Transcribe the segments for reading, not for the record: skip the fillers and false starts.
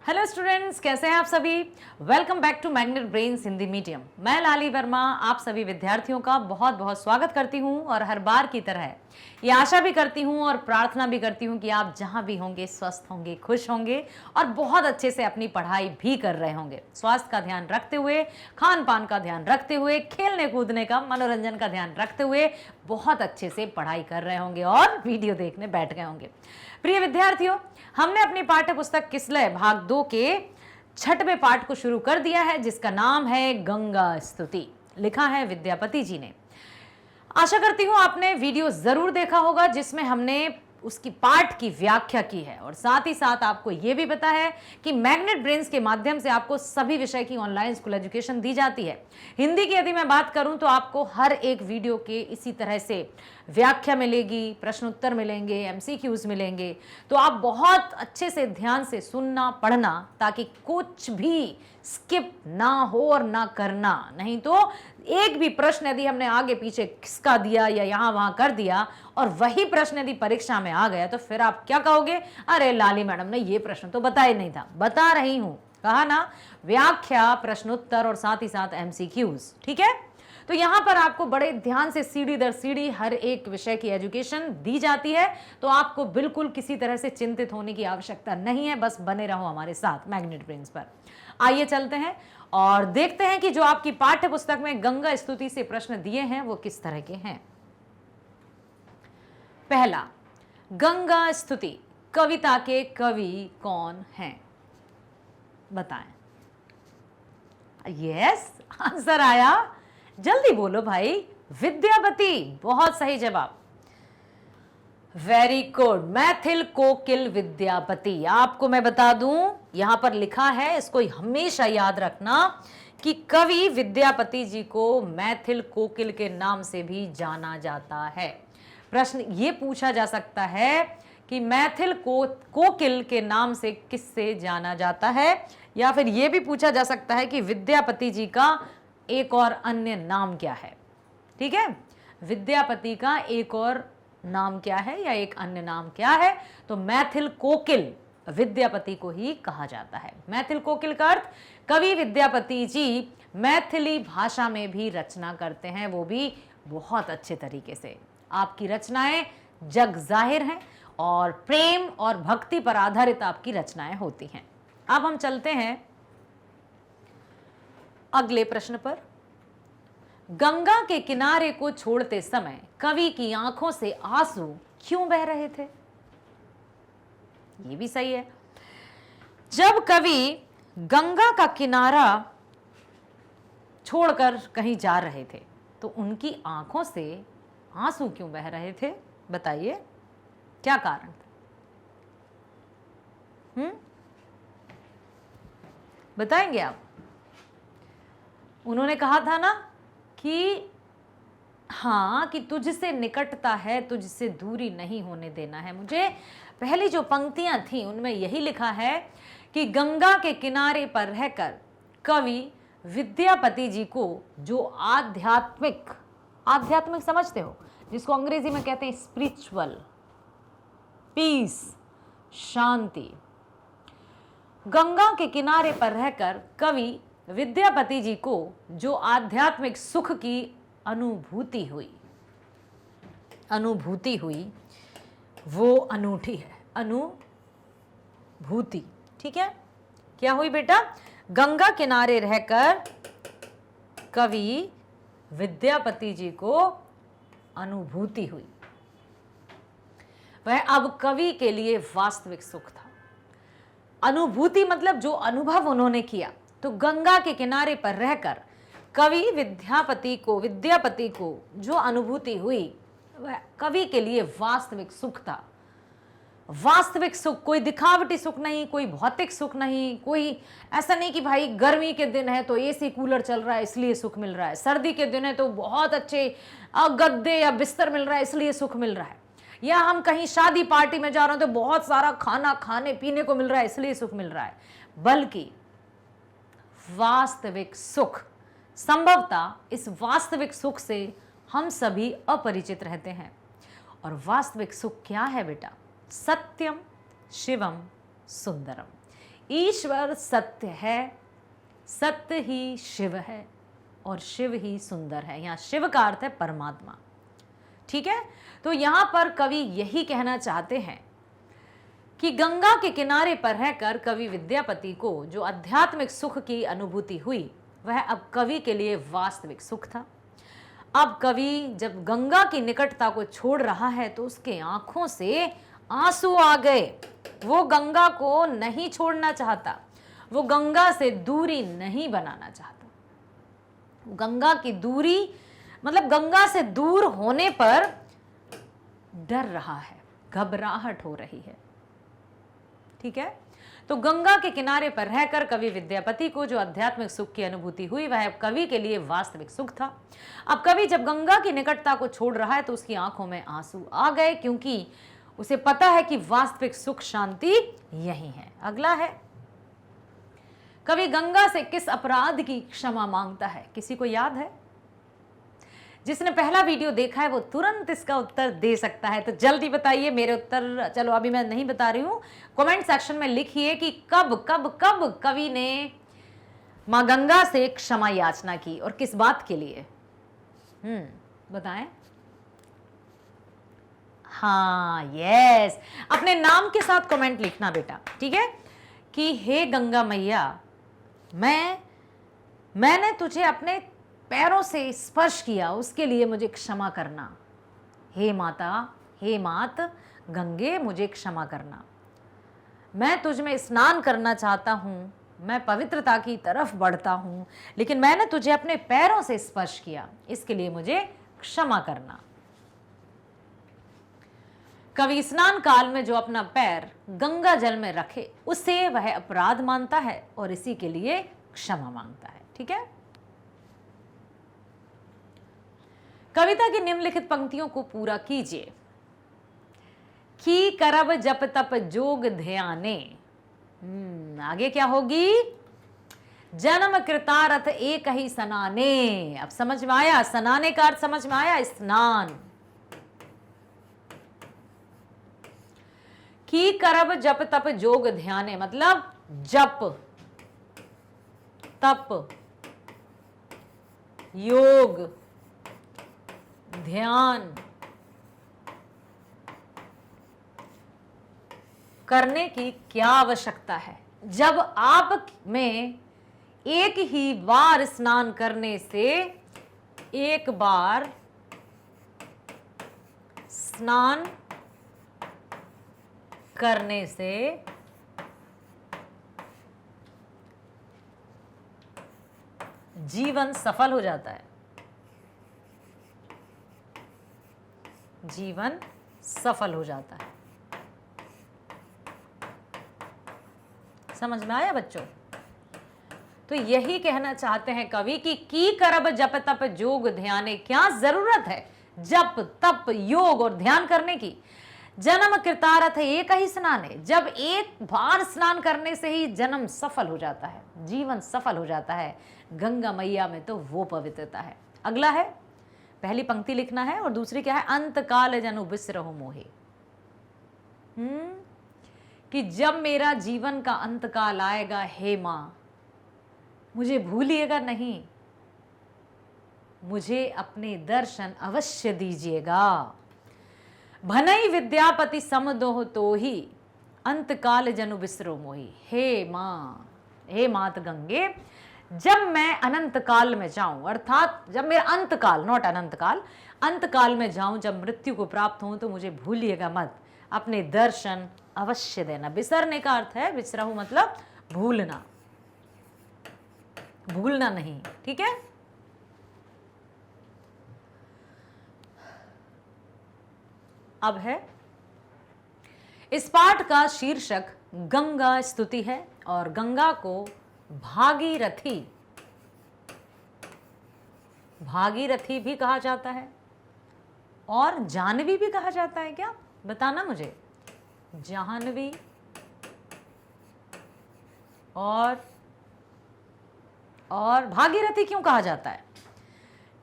Hello students, कैसे हैं आप सभी। Welcome back to Magnet Brains Hindi medium. मैं लाली वर्मा आप सभी विद्यार्थियों का बहुत बहुत स्वागत करती हूं और हर बार की तरह ये आशा भी करती हूं और प्रार्थना भी करती हूं कि आप जहां भी होंगे स्वस्थ होंगे, खुश होंगे और बहुत अच्छे से अपनी पढ़ाई भी कर रहे होंगे। स्वास्थ्य का ध्यान रखते हुए, खान पान का ध्यान रखते हुए, खेलने कूदने का, मनोरंजन का ध्यान रखते हुए बहुत अच्छे से पढ़ाई कर रहे होंगे और वीडियो देखने बैठ गए होंगे। प्रिय विद्यार्थियों, हमने अपनी पाठ्य पुस्तक किसलय भाग 2 के 6वें पाठ को शुरू कर दिया है, जिसका नाम है गंगा स्तुति। लिखा है विद्यापति जी ने। आशा करती हूं आपने वीडियो जरूर देखा होगा जिसमें हमने उसकी पाठ की व्याख्या की है और साथ ही साथ आपको यह भी पता है कि मैग्नेट ब्रेन्स के माध्यम से आपको सभी विषय की ऑनलाइन स्कूल एजुकेशन दी जाती है। हिंदी की यदि मैं बात करूं तो आपको हर एक वीडियो के इसी तरह से व्याख्या मिलेगी, प्रश्न उत्तर मिलेंगे, एमसीक्यूज मिलेंगे। तो आप बहुत अच्छे से ध्यान से सुनना, पढ़ना, ताकि कुछ भी स्किप ना हो और ना करना। नहीं तो एक भी प्रश्न यदि हमने आगे पीछे खिसका दिया या यहां वहां कर दिया और वही प्रश्न यदि परीक्षा में आ गया तो फिर आप क्या कहोगे, अरे लाली मैडम ने ये प्रश्न तो बताया नहीं था। बता रही हूं, कहा ना, व्याख्या, प्रश्नोत्तर और साथ ही साथ एमसीक्यूज। ठीक है, तो यहां पर आपको बड़े ध्यान से सीढ़ी दर सीढ़ी हर एक विषय की एजुकेशन दी जाती है। तो आपको बिल्कुल किसी तरह से चिंतित होने की आवश्यकता नहीं है, बस बने रहो हमारे साथ मैग्नेट ब्रेन्स पर। आइए चलते हैं और देखते हैं कि जो आपकी पाठ्य पुस्तक में गंगा स्तुति से प्रश्न दिए हैं वो किस तरह के हैं। पहला, गंगा स्तुति कविता के कवि कौन हैं? बताएं। यस, आंसर आया, जल्दी बोलो भाई, विद्यापति। बहुत सही जवाब, वेरी गुड। मैथिल कोकिल विद्यापति। आपको मैं बता दूं, यहां पर लिखा है, इसको हमेशा याद रखना कि कवि विद्यापति जी को मैथिल कोकिल के नाम से भी जाना जाता है। प्रश्न ये पूछा जा सकता है कि मैथिल कोकिल के नाम से किससे जाना जाता है, या फिर यह भी पूछा जा सकता है कि विद्यापति जी का एक और अन्य नाम क्या है। ठीक है, विद्यापति का एक और नाम क्या है या एक अन्य नाम क्या है? तो मैथिल कोकिल विद्यापति को ही कहा जाता है। मैथिल कोकिल का अर्थ, कवि विद्यापति जी मैथिली भाषा में भी रचना करते हैं, वो भी बहुत अच्छे तरीके से। आपकी रचनाएं जग जाहिर हैं और प्रेम और भक्ति पर आधारित आपकी रचनाएं होती हैं। अब हम चलते हैं अगले प्रश्न पर। गंगा के किनारे को छोड़ते समय कवि की आंखों से आंसू क्यों बह रहे थे? ये भी सही है। जब कवि गंगा का किनारा छोड़कर कहीं जा रहे थे तो उनकी आंखों से आंसू क्यों बह रहे थे? बताइए, क्या कारण था? बताएंगे आप? उन्होंने कहा था ना कि हाँ, कि तुझसे निकटता है, तुझसे दूरी नहीं होने देना है मुझे। पहली जो पंक्तियां थी उनमें यही लिखा है कि गंगा के किनारे पर रहकर कवि विद्यापति जी को जो आध्यात्मिक समझते हो, जिसको अंग्रेजी में कहते हैं स्पिरिचुअल पीस, शांति, गंगा के किनारे पर रहकर कवि विद्यापति जी को जो आध्यात्मिक सुख की अनुभूति हुई वो अनूठी है। अनुभूति, ठीक है, क्या हुई बेटा? गंगा किनारे रहकर कवि विद्यापति जी को अनुभूति हुई। वह अब कवि के लिए वास्तविक सुख था। अनुभूति मतलब जो अनुभव उन्होंने किया। तो गंगा के किनारे पर रहकर कवि विद्यापति को जो अनुभूति हुई वह कवि के लिए वास्तविक सुख था। वास्तविक सुख, कोई दिखावटी सुख नहीं, कोई भौतिक सुख नहीं, कोई ऐसा नहीं कि भाई गर्मी के दिन है तो एसी कूलर चल रहा है इसलिए सुख मिल रहा है, सर्दी के दिन है तो बहुत अच्छे गद्दे या बिस्तर मिल रहा है इसलिए सुख मिल रहा है, या हम कहीं शादी पार्टी में जा रहे हैं तो बहुत सारा खाना खाने पीने को मिल रहा है इसलिए सुख मिल रहा है। बल्कि वास्तविक सुख, संभवतः इस वास्तविक सुख से हम सभी अपरिचित रहते हैं। और वास्तविक सुख क्या है बेटा? सत्यम शिवम सुंदरम। ईश्वर सत्य है, सत्य ही शिव है और शिव ही सुंदर है। यहाँ शिव का अर्थ है परमात्मा। ठीक है, तो यहां पर कवि यही कहना चाहते हैं कि गंगा के किनारे पर रहकर कवि विद्यापति को जो आध्यात्मिक सुख की अनुभूति हुई वह अब कवि के लिए वास्तविक सुख था। अब कवि जब गंगा की निकटता को छोड़ रहा है तो उसके आंखों से आंसू आ गए। वो गंगा को नहीं छोड़ना चाहता, वो गंगा से दूरी नहीं बनाना चाहता। गंगा की दूरी मतलब गंगा से दूर होने पर डर रहा है, घबराहट हो रही है। ठीक है, तो गंगा के किनारे पर रहकर कवि विद्यापति को जो आध्यात्मिक सुख की अनुभूति हुई वह कवि के लिए वास्तविक सुख था। अब कवि जब गंगा की निकटता को छोड़ रहा है तो उसकी आंखों में आंसू आ गए, क्योंकि उसे पता है कि वास्तविक सुख शांति यही है। अगला है, कवि गंगा से किस अपराध की क्षमा मांगता है? किसी को याद है? जिसने पहला वीडियो देखा है वो तुरंत इसका उत्तर दे सकता है, तो जल्दी बताइए। मेरे उत्तर चलो अभी मैं नहीं बता रही हूं, कमेंट सेक्शन में लिखिए कि कब कब कब कवि ने मां गंगा से क्षमा याचना की और किस बात के लिए। बताएं। हाँ, यस, अपने नाम के साथ कमेंट लिखना बेटा, ठीक है, कि हे गंगा मैया, मैंने तुझे अपने पैरों से स्पर्श किया, उसके लिए मुझे क्षमा करना। हे माता, हे मात गंगे, मुझे क्षमा करना। मैं तुझ में स्नान करना चाहता हूँ, मैं पवित्रता की तरफ बढ़ता हूँ, लेकिन मैंने तुझे अपने पैरों से स्पर्श किया, इसके लिए मुझे क्षमा करना। कवि स्नान काल में जो अपना पैर गंगा जल में रखे उसे वह अपराध मानता है और इसी के लिए क्षमा मांगता है। ठीक है, कविता की निम्नलिखित पंक्तियों को पूरा कीजिए। की करब जप तप जोग ध्याने, आगे क्या होगी? जन्म कृतारथ एक ही स्नाने। अब समझ में आया? स्नाने का अर्थ समझ में आया? स्नान। की करब जप तप जोग ध्याने मतलब जप तप योग ध्यान करने की क्या आवश्यकता है? जब आप में एक ही बार स्नान करने से, एक बार स्नान करने से जीवन सफल हो जाता है, जीवन सफल हो जाता है। समझ में आया बच्चों? तो यही कहना चाहते हैं कवि की करब जप तप जोग ध्याने, क्या जरूरत है जप तप योग और ध्यान करने की? जन्म कृतारथ एक ही स्नान है, जब एक बार स्नान करने से ही जन्म सफल हो जाता है, जीवन सफल हो जाता है। गंगा मैया में तो वो पवित्रता है। अगला है, पहली पंक्ति लिखना है और दूसरी क्या है? अंत काल जनु बिसरहु मोहे। कि जब मेरा जीवन का अंत काल आएगा, हे मां मुझे भूलिएगा नहीं, मुझे अपने दर्शन अवश्य दीजिएगा। भनई विद्यापति समदोह तो ही अंत काल जनु बिसरो मोही। हे मां, हे मात गंगे, जब मैं अनंत काल में जाऊं, अर्थात जब मेरा अंत काल, नॉट अनंत काल, अंत काल में जाऊं, जब मृत्यु को प्राप्त हूं, तो मुझे भूलिएगा मत, अपने दर्शन अवश्य देना। बिसरने का अर्थ है, बिसरहु मतलब भूलना, भूलना नहीं। ठीक है, अब है, इस पाठ का शीर्षक गंगा स्तुति है और गंगा को भागीरथी, भागीरथी भी कहा जाता है और जाह्नवी भी कहा जाता है। क्या बताना मुझे? जाह्नवी और भागीरथी क्यों कहा जाता है?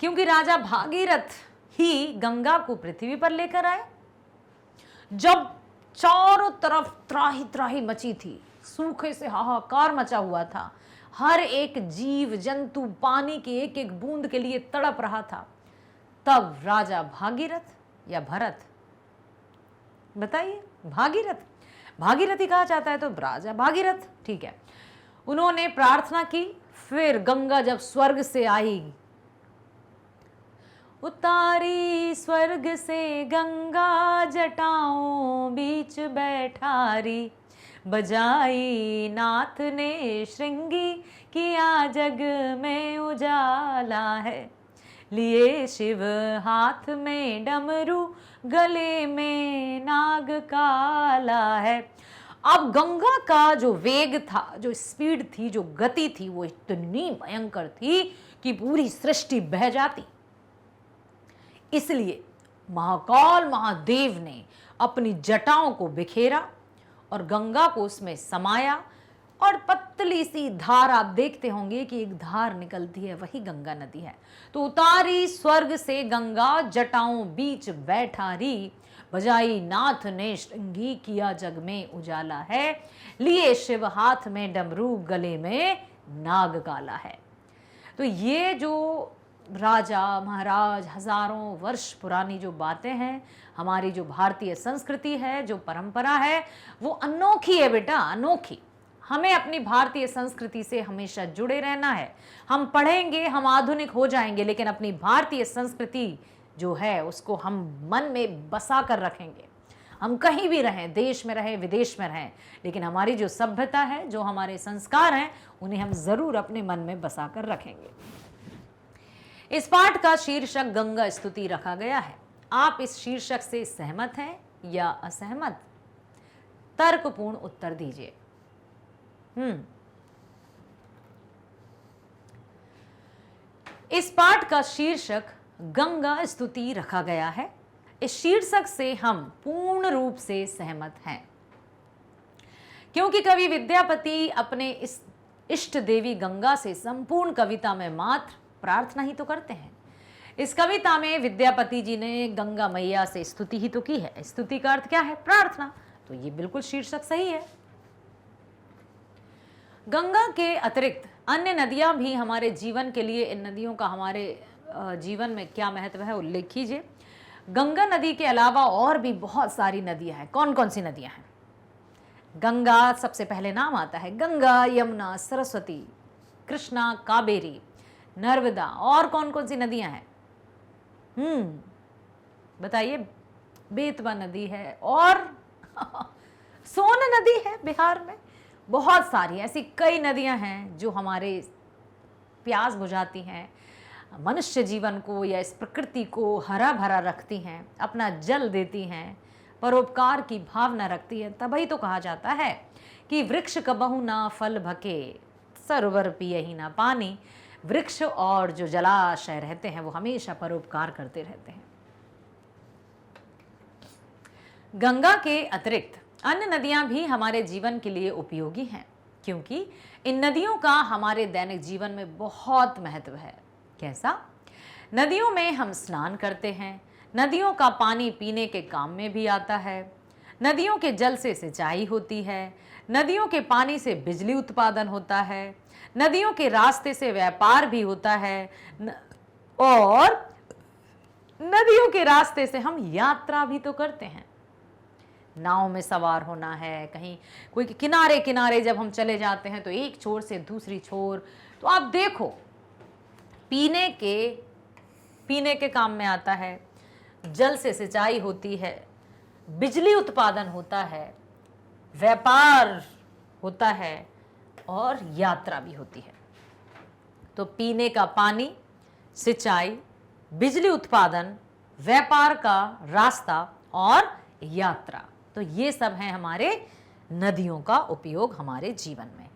क्योंकि राजा भागीरथ ही गंगा को पृथ्वी पर लेकर आए। जब चारों तरफ त्राही त्राही मची थी, सूखे से हाहाकार मचा हुआ था। हर एक जीव जंतु पानी की एक एक बूंद के लिए तड़प रहा था। तब राजा भागीरथ या भरत, बताइए, भागीरथ, भागीरथी कहा जाता है तो राजा भागीरथ, ठीक है, उन्होंने प्रार्थना की। फिर गंगा जब स्वर्ग से आई, उतारी स्वर्ग से गंगा जटाओं बीच बैठारी, बजाई नाथ ने श्रृंगी, किया जग में उजाला है, लिए शिव हाथ में डमरू, गले में नाग काला है। अब गंगा का जो वेग था, जो स्पीड थी, जो गति थी, वो इतनी भयंकर थी कि पूरी सृष्टि बह जाती। इसलिए महाकाल महादेव ने अपनी जटाओं को बिखेरा और गंगा को उसमें समाया, और पतली सी धार, आप देखते होंगे कि एक धार निकलती है, वही गंगा नदी है। तो उतारी स्वर्ग से गंगा जटाओं बीच बैठारी, बजाई नाथ ने श्रृंगी, किया जग में उजाला है, लिए शिव हाथ में डमरू, गले में नाग काला है। तो ये जो राजा महाराज हजारों वर्ष पुरानी जो बातें हैं, हमारी जो भारतीय संस्कृति है, जो परंपरा है, वो अनोखी है बेटा, अनोखी। हमें अपनी भारतीय संस्कृति से हमेशा जुड़े रहना है। हम पढ़ेंगे, हम आधुनिक हो जाएंगे, लेकिन अपनी भारतीय संस्कृति जो है उसको हम मन में बसा कर रखेंगे। हम कहीं भी रहें, देश में रहें, विदेश में रहें, लेकिन हमारी जो सभ्यता है, जो हमारे संस्कार हैं, उन्हें हम जरूर अपने मन में बसा कर रखेंगे। इस पाठ का शीर्षक गंगा स्तुति रखा गया है। आप इस शीर्षक से सहमत हैं या असहमत? तर्कपूर्ण उत्तर दीजिए। इस पाठ का शीर्षक गंगा स्तुति रखा गया है। इस शीर्षक से हम पूर्ण रूप से सहमत हैं, क्योंकि कवि विद्यापति अपने इस इष्ट देवी गंगा से संपूर्ण कविता में मात्र प्रार्थना ही तो करते हैं। इस कविता में विद्यापति जी ने गंगा मैया से स्तुति ही तो की है। स्तुति का अर्थ क्या है? प्रार्थना। तो ये बिल्कुल शीर्षक सही है। गंगा के अतिरिक्त अन्य नदियां भी हमारे जीवन के लिए, इन नदियों का हमारे जीवन में क्या महत्व है उल्लेख कीजिए। गंगा नदी के अलावा और भी बहुत सारी नदियां हैं। कौन कौन सी नदियां हैं? गंगा सबसे पहले नाम आता है, गंगा, यमुना, सरस्वती, कृष्णा, कावेरी, नर्मदा। और कौन कौन सी नदियां हैं? बताइए। बेतवा नदी है और सोन नदी है बिहार में। बहुत सारी ऐसी कई नदियां हैं जो हमारे प्यास बुझाती हैं, मनुष्य जीवन को या इस प्रकृति को हरा भरा रखती हैं, अपना जल देती हैं, परोपकार की भावना रखती है। तभी तो कहा जाता है कि वृक्ष कबहु ना फल भके, सरोवर पियहि ना पानी। वृक्ष और जो जलाशय रहते हैं वो हमेशा परोपकार करते रहते हैं। गंगा के अतिरिक्त अन्य नदियां भी हमारे जीवन के लिए उपयोगी हैं, क्योंकि इन नदियों का हमारे दैनिक जीवन में बहुत महत्व है। कैसा? नदियों में हम स्नान करते हैं, नदियों का पानी पीने के काम में भी आता है, नदियों के जल से सिंचाई होती है, नदियों के पानी से बिजली उत्पादन होता है, नदियों के रास्ते से व्यापार भी होता है, और नदियों के रास्ते से हम यात्रा भी तो करते हैं। नाव में सवार होना है, कहीं कोई किनारे किनारे जब हम चले जाते हैं तो एक छोर से दूसरी छोर। तो आप देखो, पीने के काम में आता है, जल से सिंचाई होती है, बिजली उत्पादन होता है, व्यापार होता है और यात्रा भी होती है। तो पीने का पानी, सिंचाई, बिजली उत्पादन, व्यापार का रास्ता और यात्रा, तो ये सब हैं हमारे नदियों का उपयोग हमारे जीवन में।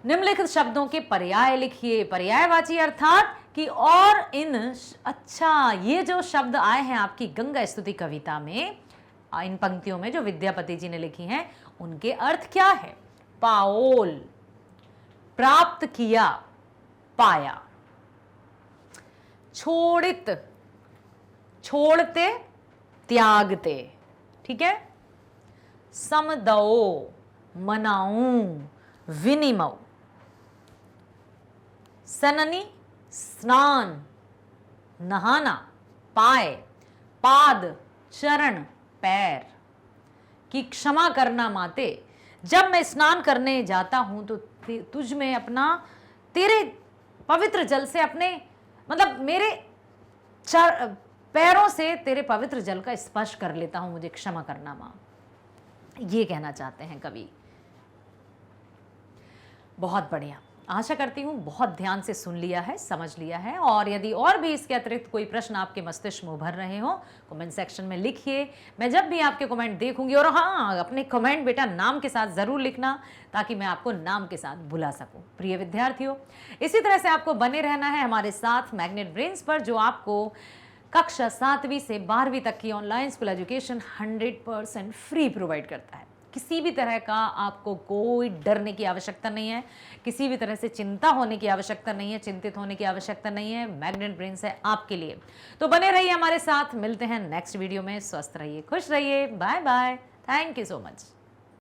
निम्नलिखित शब्दों के पर्याय लिखिए। पर्यायवाची अर्थात कि और इन, अच्छा, ये जो शब्द आए हैं आपकी गंगा स्तुति कविता में, इन पंक्तियों में जो विद्यापति जी ने लिखी हैं, उनके अर्थ क्या है? पाओल, प्राप्त किया, पाया, छोड़ित, छोड़ते, त्यागते, ठीक है, समदओ, मनाऊं, विनिमव। सननी स्नान, नहाना, पाय, पाद, चरण, पैर। कि क्षमा करना माते, जब मैं स्नान करने जाता हूं तो तुझ में अपना, तेरे पवित्र जल से अपने, मतलब मेरे पैरों से तेरे पवित्र जल का स्पर्श कर लेता हूं, मुझे क्षमा करना मां। ये कहना चाहते हैं कवि। बहुत बढ़िया, आशा करती हूँ बहुत ध्यान से सुन लिया है, समझ लिया है। और यदि और भी इसके अतिरिक्त कोई प्रश्न आपके मस्तिष्क में उभर रहे हो, कमेंट सेक्शन में लिखिए। मैं जब भी आपके कमेंट देखूंगी, और हाँ, अपने कमेंट बेटा नाम के साथ ज़रूर लिखना, ताकि मैं आपको नाम के साथ बुला सकूं। प्रिय विद्यार्थियों, इसी तरह से आपको बने रहना है हमारे साथ मैग्नेट ब्रेन्स पर, जो आपको कक्षा 7वीं से 12वीं तक की online school education 100% free provide करता है। किसी भी तरह का आपको कोई डरने की आवश्यकता नहीं है, किसी भी तरह से चिंता होने की आवश्यकता नहीं है, चिंतित होने की आवश्यकता नहीं है। मैग्नेट ब्रेन्स है आपके लिए। तो बने रहिए हमारे साथ, मिलते हैं नेक्स्ट वीडियो में। स्वस्थ रहिए, खुश रहिए, bye bye, thank you so much.